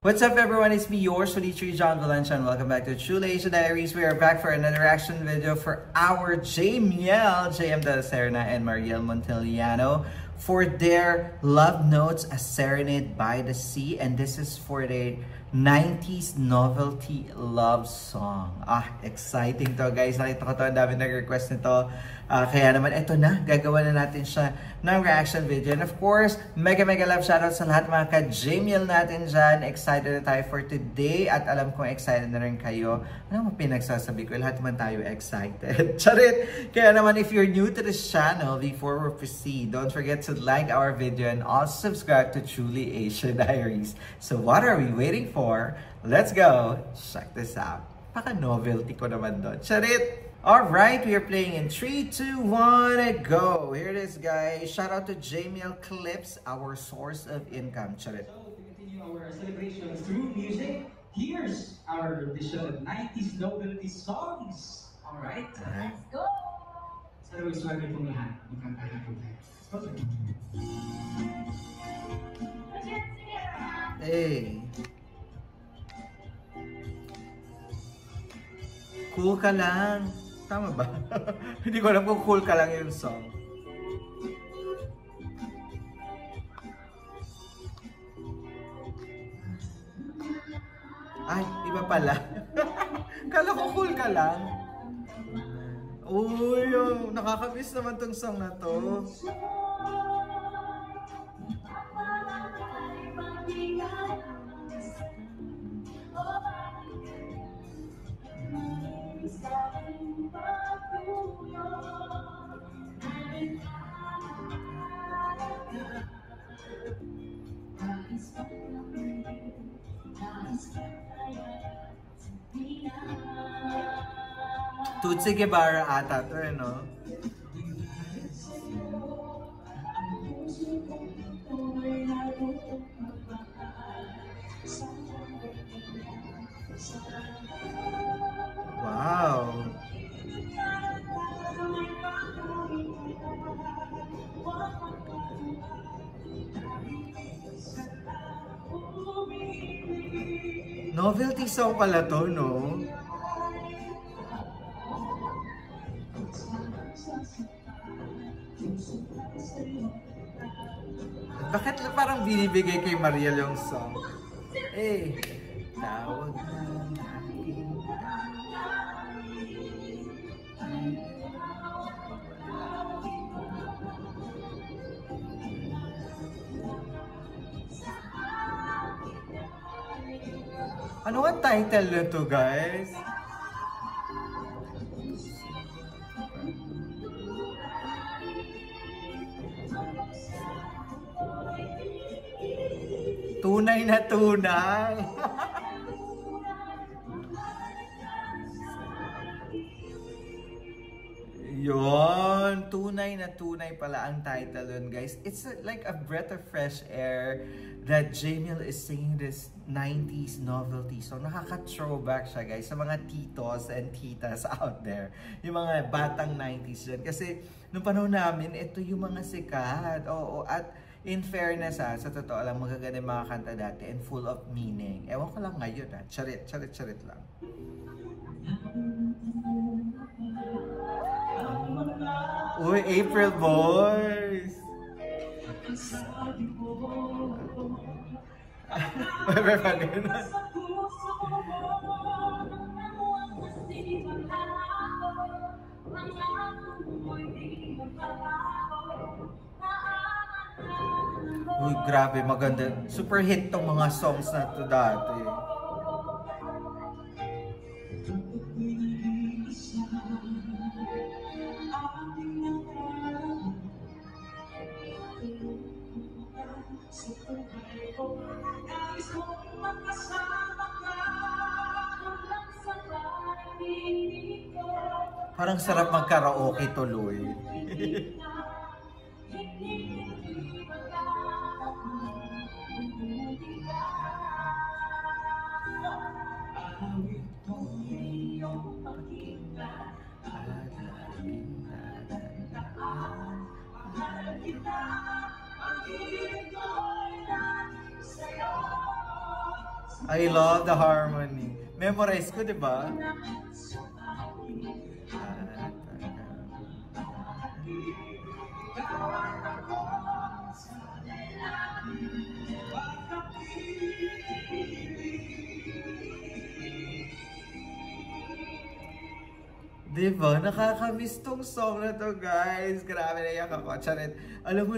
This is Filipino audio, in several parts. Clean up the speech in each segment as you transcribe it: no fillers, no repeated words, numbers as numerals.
What's up everyone, it's me, yours, Felicia John Valencia, and welcome back to Truly Asia Diaries. We are back for another reaction video for our Jamiel, JM De La Serna and Mariel Montiliano for their Love Notes, A Serenade by the Sea. And this is for their 90s novelty love song. Exciting to guys. Nakita ko to, ang dami nag-request nito. Kaya naman, eto na, gagawa na natin siya ng reaction video. And of course, mega love shoutout sa lahat mga ka-Jamiel natin dyan. Excited na tayo for today at alam kong excited na rin kayo. Ano mo pinagsasabi ko? Lahat naman tayo excited. Charit! Kaya naman, if you're new to this channel, before we proceed, don't forget to like our video and also subscribe to Truly Asia Diaries. So what are we waiting for? Let's go! Check this out. Paka-novelty ko naman doon. Charit! Alright, we are playing in 3, 2, 1, go! Here it is, guys. Shout out to Jamiel Clips, our source of income. Charit. So, to continue our celebrations through music, here's our edition of 90s novelty songs. Alright? Let's go! Sana mag-swagger pong lahat. Magkantahan po tayo. Hey! Cool ka lang. Tama ba? Hindi ko alam kung cool ka lang yung song. Ay, iba pala. Kala ko cool ka lang. Uy, nakakamiss naman tong song na to. Tutsi Guevara ata to, no? Wow! Novelty song pala to, no? Bakit parang binibigay kay Mariel yung song? Eh, tawag na natin. Ano ang title nito, guys? Tunay na tunay. Yon, tunay na tunay pala ang title nun, guys. It's like a breath of fresh air that Jamiel is singing this 90s novelty song. Nakaka-throwback siya, guys, sa mga titos and titas out there. Yung mga batang 90s dyan. Kasi nung panahon namin, ito yung mga sikat. Oo, at in fairness sa totoo lang, magaganda yung mga kanta dati and full of meaning. Ewan ko lang ngayon charit lang. Uy, April Boys! May ganun. Uy, grabe, maganda. Super hit tong mga songs na to dati. Parang sarap mag-karaoke tuloy. I love the harmony. Memorize ko, di ba? Diba? Nakakamiss tong song na to, guys. Grabe na iyak ako. Charit. Alam mo,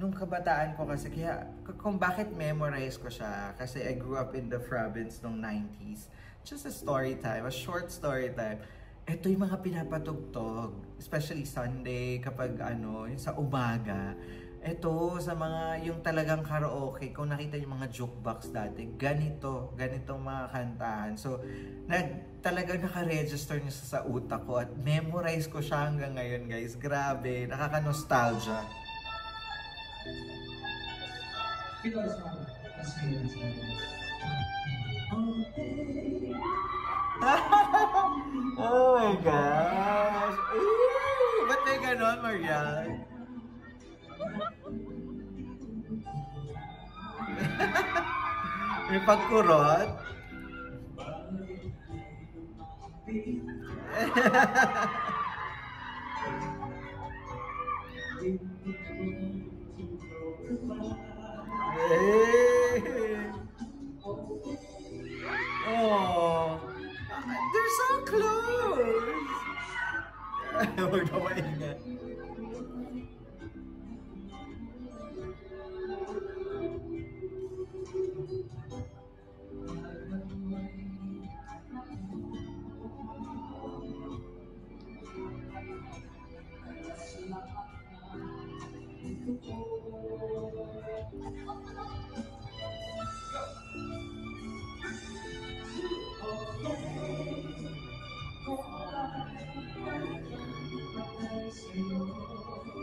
nung kabataan ko kasi, kaya kung bakit memorize ko siya, kasi I grew up in the province nung 90s. Just a story time, a short story time. Ito yung mga pinapatugtog, especially Sunday, kapag yung sa umaga. Ito, sa mga, yung talagang karaoke, kung nakita yung mga jukebox dati, ganitong mga kantahan. So, talagang naka-register niya sa utak ko at memorize ko siya hanggang ngayon, guys. Grabe, nakaka-nostalgia. Oh my gosh! Ba't may ganon, Mariel? May pagkurot? Oh, they're so close. Huwag na maingat.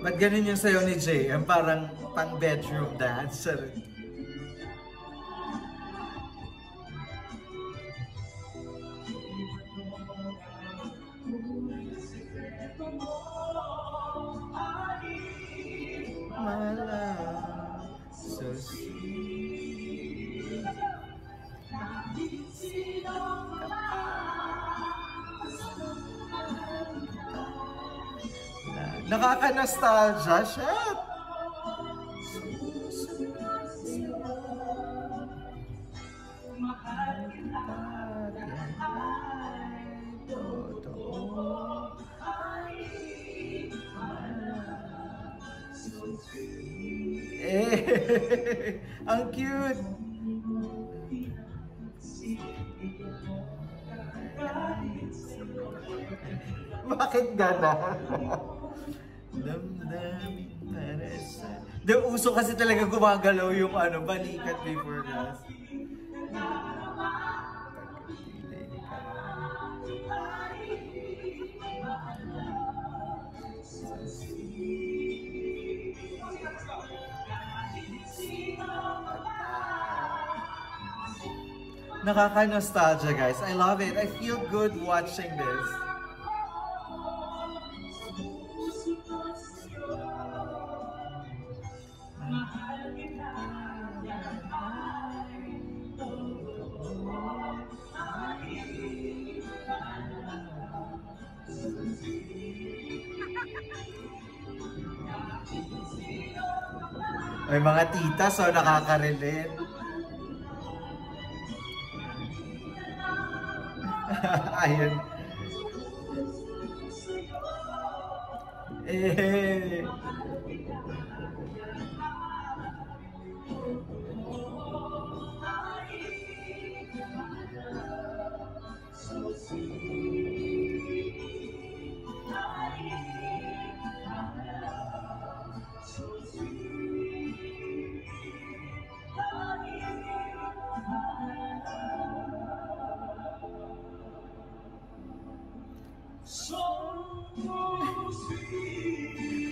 Ba't ganun yung sayo ni Jay? Ang parang pang-bedroom dance. My love, so sweet. Nakaka-nostalgia siya. Ang cute. Bakit gana? Damdamin para sa... Uso kasi talaga gumagalaw yung balikat before gas. Nakaka-nostalgia, guys. I love it. I feel good watching this. May mga tita, so nakaka-relate. Ayun.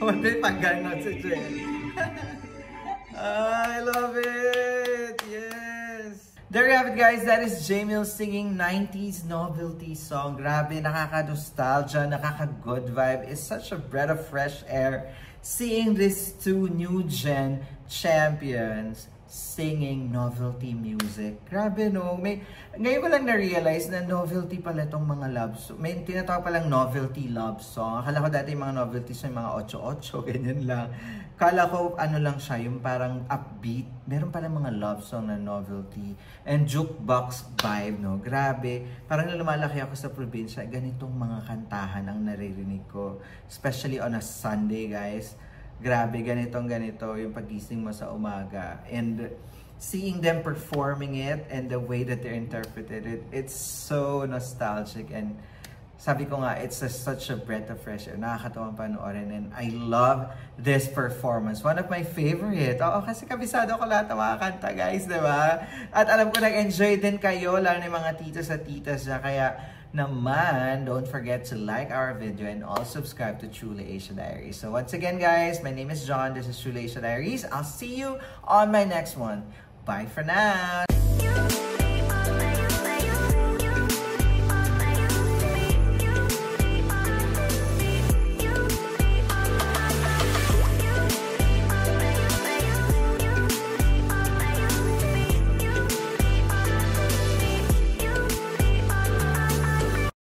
Hindi pag ganon si Jay. I love it! Yes! There you have it, guys. That is Jamil singing 90s novelty song. Grabe, nakaka-nostalgia, nakaka-good vibe. It's such a breath of fresh air seeing these two new gen champions singing novelty music. Grabe no, ngayon ko lang na-realize na novelty pala itong mga love song. May tinatawag palang novelty love song. Akala ko dati yung mga novelties yung mga 8-8, ganyan lang. Akala ko ano lang siya, yung parang upbeat. Meron pala mga love song na novelty. And jukebox vibe, no? Grabe. Parang lumalaki ako sa probinsya, ganitong mga kantahan ang naririnig ko. Especially on a Sunday, guys. Grabe, ganito yung pagising mo sa umaga. And seeing them performing it and the way that they interpreted it, it's so nostalgic. And sabi ko nga, it's such a breath of fresh air. Nakakatawang panoorin. And I love this performance. One of my favorite. Oo, kasi kabisado ko lahat ng mga kanta, guys, diba? At alam ko nag-enjoy din kayo, lalo na yung mga titos at titas na. Kaya naman, don't forget to like our video and also subscribe to Truly Asia Diaries. So once again, guys, my name is John. This is Truly Asia Diaries. I'll see you on my next one. Bye for now.